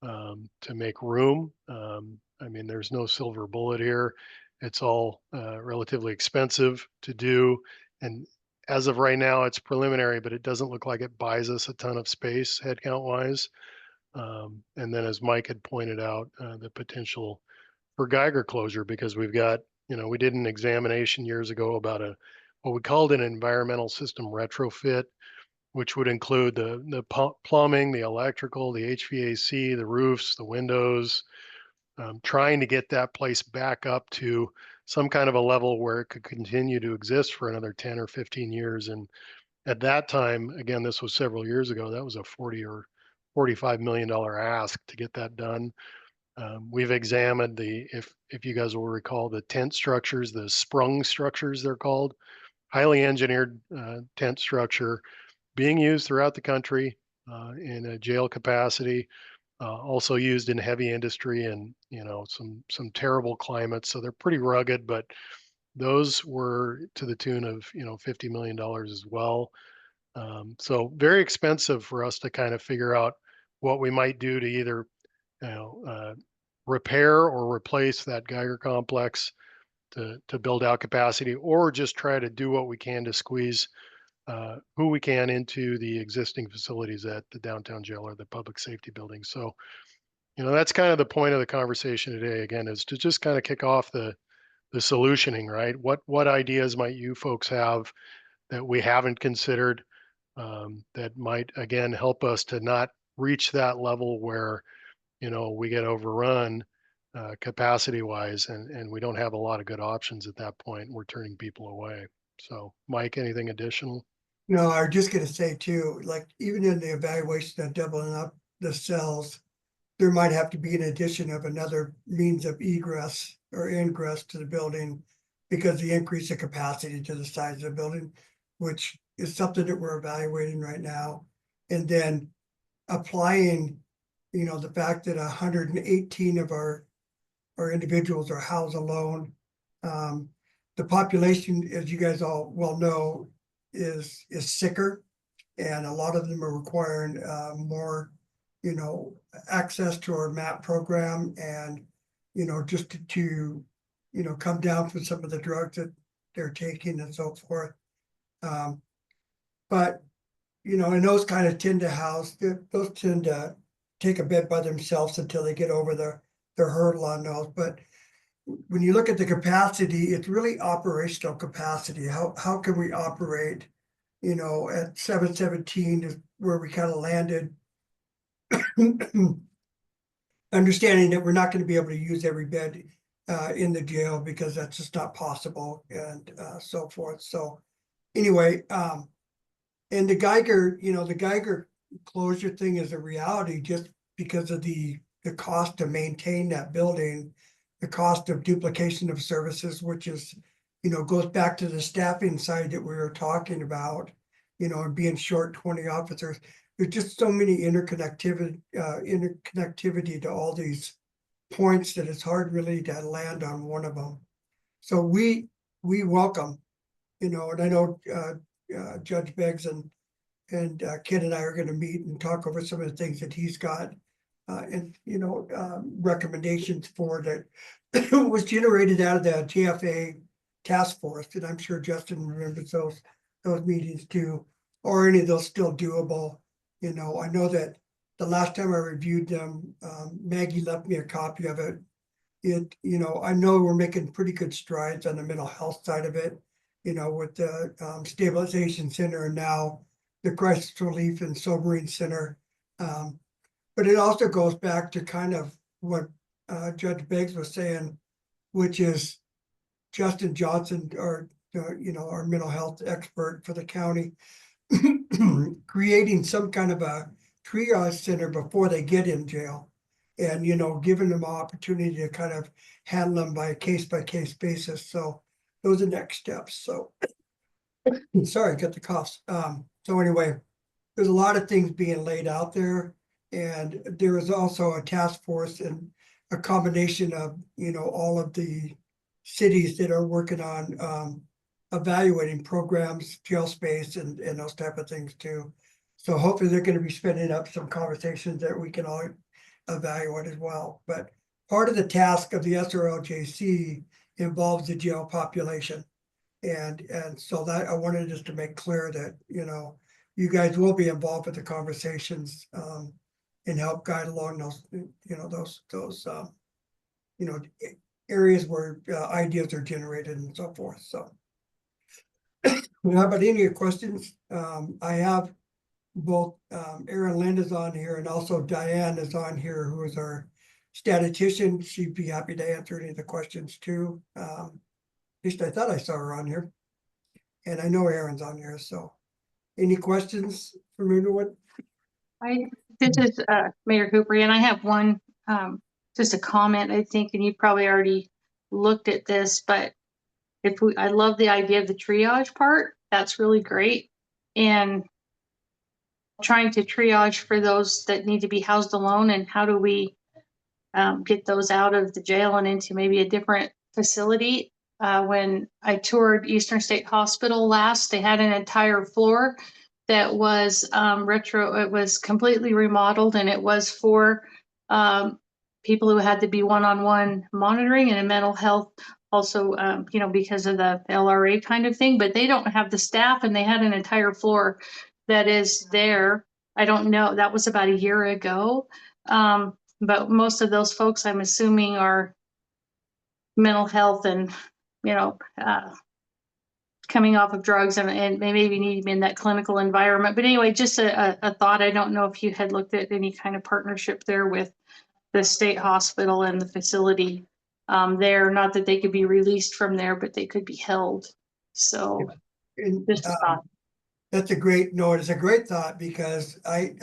to make room. I mean, there's no silver bullet here. It's all relatively expensive to do. And as of right now, it's preliminary, but it doesn't look like it buys us a ton of space headcount wise. And then as Mike had pointed out, the potential for Geiger closure, because we've got, we did an examination years ago about what we called an environmental system retrofit, which would include the plumbing, the electrical, the HVAC, the roofs, the windows, trying to get that place back up to some kind of a level where it could continue to exist for another 10 or 15 years. And at that time, again, this was several years ago, that was a $40 or $45 million ask to get that done. We've examined if you guys will recall, the tent structures, the sprung structures they're called, highly engineered tent structure being used throughout the country in a jail capacity, also used in heavy industry and, some terrible climates. So they're pretty rugged, but those were to the tune of, $50 million as well. So very expensive for us to kind of figure out what we might do to either, repair or replace that Geiger complex to build out capacity, or just try to do what we can to squeeze who we can into the existing facilities at the downtown jail or the public safety building. So, that's kind of the point of the conversation today, again, is to just kind of kick off the solutioning, right? What ideas might you folks have that we haven't considered that might, again, help us to not reach that level where, we get overrun capacity wise and we don't have a lot of good options at that point. We're turning people away. So Mike, anything additional? No, I was just gonna say too, like even in the evaluation of doubling up the cells, there might have to be an addition of another means of egress or ingress to the building because the increase of capacity to the size of the building, which is something that we're evaluating right now. And then applying, the fact that 118 of our individuals are housed alone. The population, as you guys all well know, is sicker, and a lot of them are requiring more, access to our MAP program, and just to come down from some of the drugs that they're taking and so forth. But and those kind of tend to house, those tend to take a bed by themselves until they get over their hurdle on those. But when you look at the capacity, it's really operational capacity. How can we operate, at 717 is where we kind of landed. Understanding that we're not going to be able to use every bed in the jail because that's just not possible, and so forth. So anyway, and the Geiger closure thing is a reality just because of the cost to maintain that building, the cost of duplication of services, which is, goes back to the staffing side that we were talking about, and being short 20 officers. There's just so many interconnectivity to all these points that it's hard really to land on one of them. So we welcome, and I know Judge Beggs and Ken and I are going to meet and talk over some of the things that he's got and recommendations for that was generated out of the JFA task force, and I'm sure Justin remembers those meetings too, or any of those still doable. I know that the last time I reviewed them, Maggie left me a copy of it. I know we're making pretty good strides on the mental health side of it, with the stabilization center and now the crisis relief and sobering center. But it also goes back to kind of what Judge Beggs was saying, which is Justin Johnson, our mental health expert for the county, creating some kind of a triage center before they get in jail, and giving them an opportunity to kind of handle them by case basis. So those are next steps. So sorry, got the coughs. So anyway, there's a lot of things being laid out there, and there is also a task force and a combination of all of the cities that are working on evaluating programs, jail space, and those type of things too. So hopefully they're going to be spinning up some conversations that we can all evaluate as well. But part of the task of the SRLJC involves the jail population. And so that I wanted just to make clear that, you know, you guys will be involved with the conversations and help guide along those, you know, those you know, areas where ideas are generated and so forth. So how about any questions? I have both Erin Lind is on here and also Diane is on here, who is our statistician. She'd be happy to answer any of the questions too. At least I thought I saw her on here. And I know Erin's on here, so any questions from anyone? This is Mayor Hooper, and I have one, just a comment, I think, and you probably already looked at this, but I love the idea of the triage part. That's really great. And trying to triage for those that need to be housed alone, and how do we get those out of the jail and into maybe a different facility. When I toured Eastern State Hospital last, they had an entire floor that was it was completely remodeled, and it was for people who had to be one-on-one monitoring and in mental health also, you know, because of the LRA kind of thing, but they don't have the staff, and they had an entire floor that is there. I don't know, that was about a year ago. But most of those folks, I'm assuming, are mental health and, you know, coming off of drugs and maybe need to be in that clinical environment. But anyway, just a thought. I don't know if you had looked at any kind of partnership there with the state hospital and the facility there. Not that they could be released from there, but they could be held. So And, just a thought. That's a great, no, it's a great thought, because I,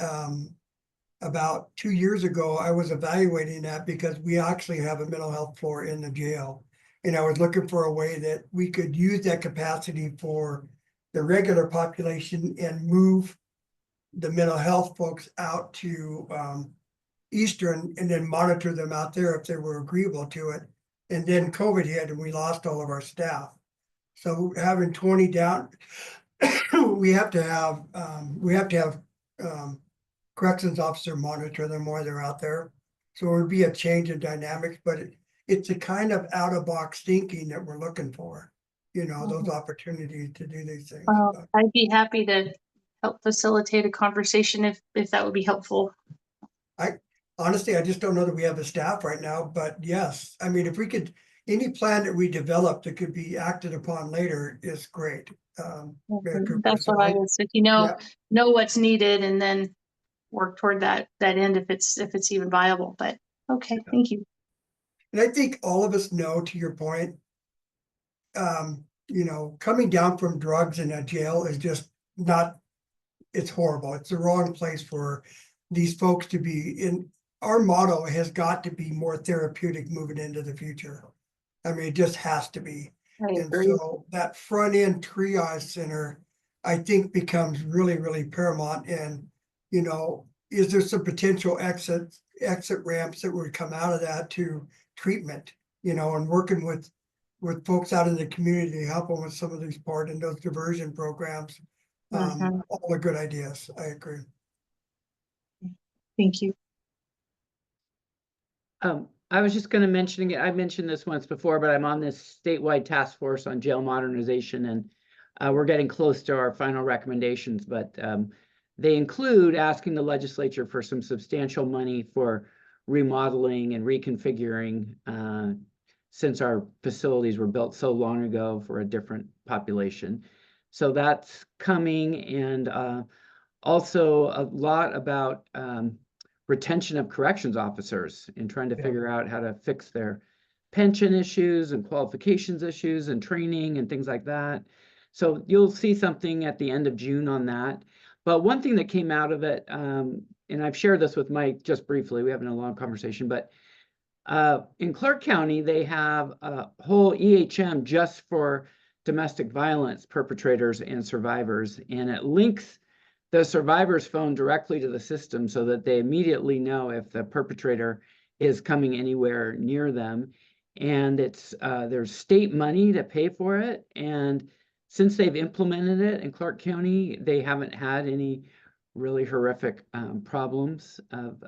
about 2 years ago, I was evaluating that because we actually have a mental health floor in the jail. And I was looking for a way that we could use that capacity for the regular population and move the mental health folks out to Eastern and then monitor them out there if they were agreeable to it. And then COVID hit and we lost all of our staff. So having 20 down, we have to have corrections officer monitor them while they're out there. So it would be a change in dynamics, but it's a kind of out of box thinking that we're looking for, you know, those opportunities to do these things. I'd be happy to help facilitate a conversation if that would be helpful. Honestly, I just don't know that we have the staff right now, but yes, I mean, if we could, any plan that we develop that could be acted upon later is great. That's what I was, if you know what's needed, and then work toward that end if it's even viable. But okay, thank you. And I think all of us know, to your point, you know, coming down from drugs in a jail is just not, it's horrible. It's the wrong place for these folks to be in. Our motto has got to be more therapeutic moving into the future. I mean, it just has to be. And so that front end triage center, I think, becomes really, really paramount. And, you know, is there some potential exit ramps that would come out of that to treatment, you know, and working with folks out in the community to help them with some of these part in those diversion programs. All the good ideas. I agree. Thank you. I was just going to mention it. I mentioned this once before, but I'm on this statewide task force on jail modernization, and we're getting close to our final recommendations. But they include asking the legislature for some substantial money for remodeling and reconfiguring, since our facilities were built so long ago for a different population. So that's coming, and also a lot about retention of corrections officers and trying to figure out how to fix their pension issues and qualifications issues and training and things like that. So you'll see something at the end of June on that. But one thing that came out of it, and I've shared this with Mike just briefly, we haven't had a long conversation, but in Clark County, they have a whole EHM just for domestic violence perpetrators and survivors, and it links the survivor's phone directly to the system so that they immediately know if the perpetrator is coming anywhere near them. And it's there's state money to pay for it. And since they've implemented it in Clark County, they haven't had any really horrific problems of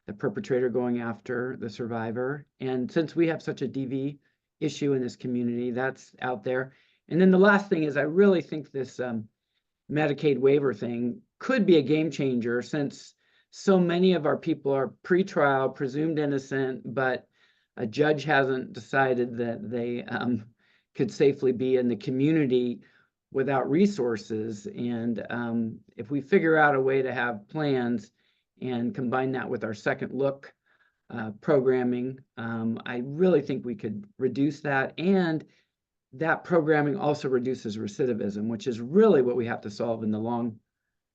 the perpetrator going after the survivor. And since we have such a DV issue in this community. That's out there. And then the last thing is I really think this Medicaid waiver thing could be a game changer, since so many of our people are pretrial, presumed innocent, but a judge hasn't decided that they could safely be in the community without resources. And if we figure out a way to have plans and combine that with our second look programming, I really think we could reduce that. And that programming also reduces recidivism, which is really what we have to solve in the long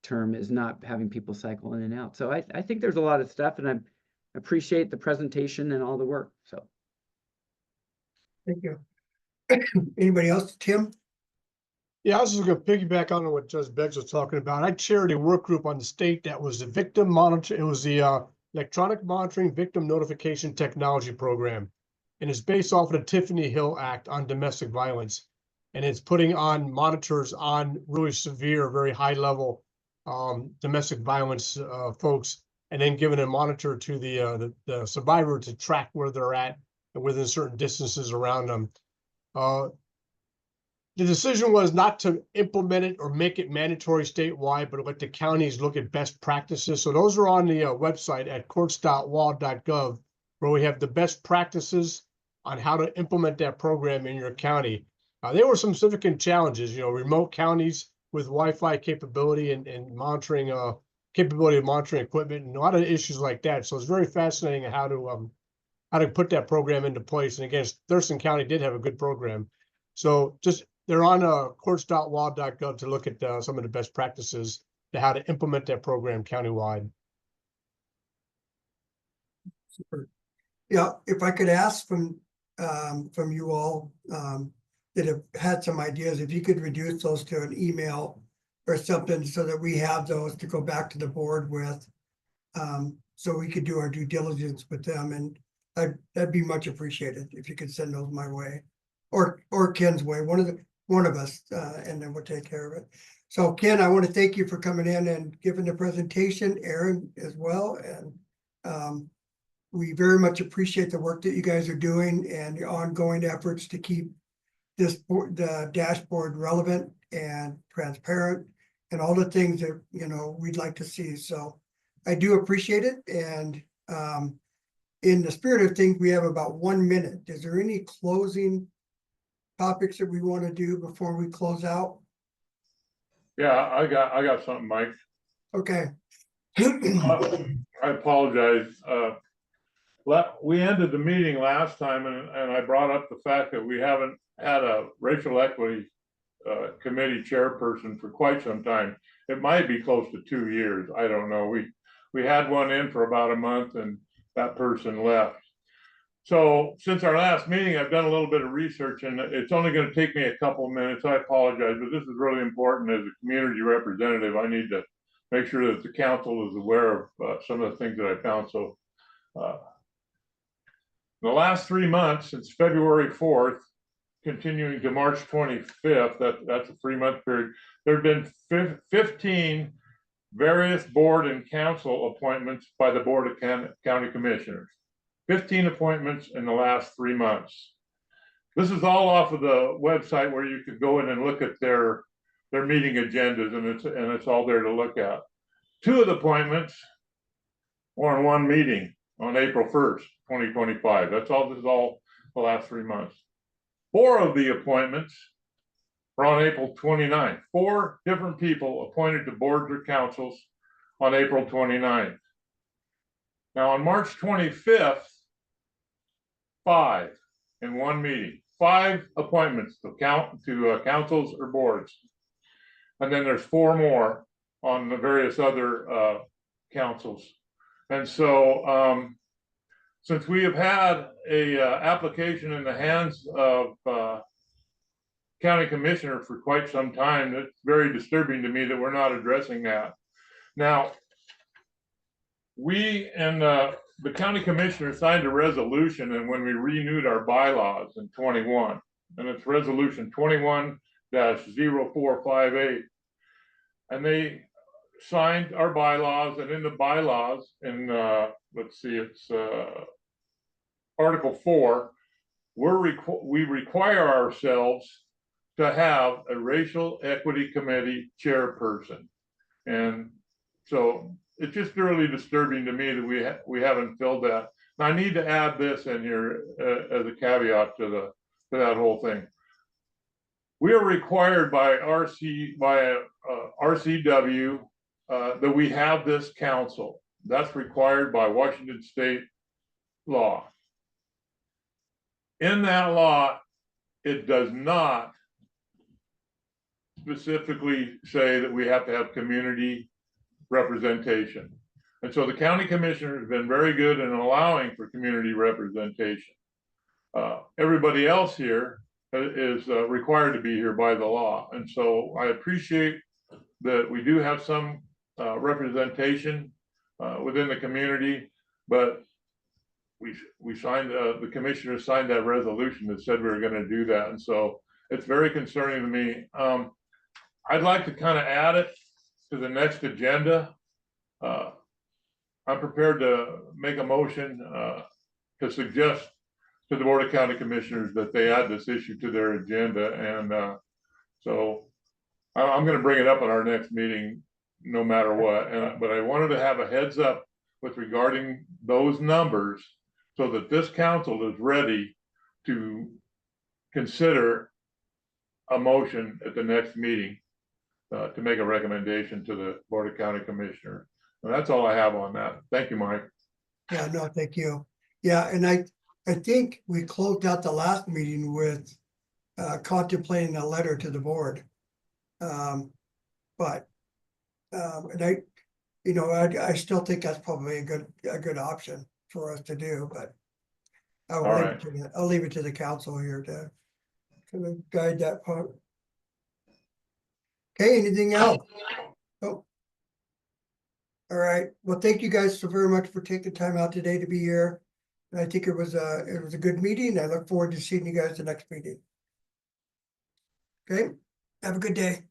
term, is not having people cycle in and out. So I think there's a lot of stuff, and I appreciate the presentation and all the work. So Thank you. Anybody else? Tim? Yeah, I was just gonna piggyback on what Judge Beggs was talking about. I chaired a work group on the state that was the victim monitor. It was the electronic monitoring victim notification technology program. And it's based off of the Tiffany Hill Act on domestic violence. And it's putting on monitors on really severe, very high level domestic violence folks, and then giving a monitor to the survivor to track where they're at and within certain distances around them. The decision was not to implement it or make it mandatory statewide, but let the counties look at best practices. So those are on the website at courts.wall.gov, where we have the best practices on how to implement that program in your county. There were some significant challenges, remote counties with Wi-Fi capability and monitoring capability of monitoring equipment, and a lot of issues like that. So it's very fascinating how to put that program into place. And again, Thurston County did have a good program. So they're on courts.wall.gov to look at some of the best practices to how to implement that program countywide. Super. Yeah, if I could ask from you all that have had some ideas, if you could reduce those to an email or something so that we have those to go back to the board with, so we could do our due diligence with them, and that'd be much appreciated if you could send those my way, or Ken's way, one of us, and then we'll take care of it. So Ken, I want to thank you for coming in and giving the presentation, Aaron as well, and we very much appreciate the work that you guys are doing and your ongoing efforts to keep the dashboard relevant and transparent and all the things that, we'd like to see. So I do appreciate it. And in the spirit of things, we have about 1 minute. Is there any closing topics that we want to do before we close out? Yeah, I got something, Mike. Okay. I apologize. We ended the meeting last time, and I brought up the fact that we haven't had a racial equity committee chairperson for quite some time. It might be close to 2 years. I don't know. We had one in for about a month, and that person left. So since our last meeting, I've done a little bit of research, and it's only going to take me a couple of minutes. I apologize, but this is really important. As a community representative, I need to make sure that the council is aware of some of the things that I found. So the last 3 months, since February 4th, continuing to March 25th, that's a 3-month period, there have been 15 various board and council appointments by the Board of County Commissioners. 15 appointments in the last 3 months. This is all off of the website, where you could go in and look at their meeting agendas, and it's all there to look at. 2 of the appointments were in one meeting on April 1st, 2025. This is all the last 3 months. 4 of the appointments were on April 29th. 4 different people appointed to boards or councils on April 29th. Now on March 25th, 5 in one meeting. 5 appointments to councils or boards. And then there's 4 more on the various other councils. And so since we have had a application in the hands of county commissioner for quite some time, it's very disturbing to me that we're not addressing that. Now, we and the county commissioner signed a resolution, and when we renewed our bylaws in 21, and it's resolution 21-0458, and they signed our bylaws, and in the bylaws, in let's see, it's Article 4, we require ourselves to have a racial equity committee chairperson. And so it's just really disturbing to me that we haven't filled that. And I need to add this in here as a caveat to that whole thing. We are required by RCW that we have this council. That's required by Washington State law. In that law, it does not specifically say that we have to have community representation. And so the county commissioner has been very good in allowing for community representation. Everybody else here is required to be here by the law. And so I appreciate that we do have some representation within the community, but we signed, the commissioner signed that resolution that said we were going to do that. And so it's very concerning to me. I'd like to kind of add it to the next agenda. I'm prepared to make a motion to suggest to the Board of County Commissioners that they add this issue to their agenda. And so I'm going to bring it up at our next meeting, no matter what. But I wanted to have a heads up with regarding those numbers so that this council is ready to consider a motion at the next meeting to make a recommendation to the Board of County Commissioners. And that's all I have on that. Thank you, Mike. Yeah, no, thank you. Yeah, and I think we closed out the last meeting with contemplating a letter to the board. And I still think that's probably a good option for us to do, but I'll leave it to the council here to guide that part. Okay, anything else? Oh. All right. Well, thank you guys so very much for taking time out today to be here. And I think it was a good meeting. I look forward to seeing you guys the next meeting. Okay, have a good day.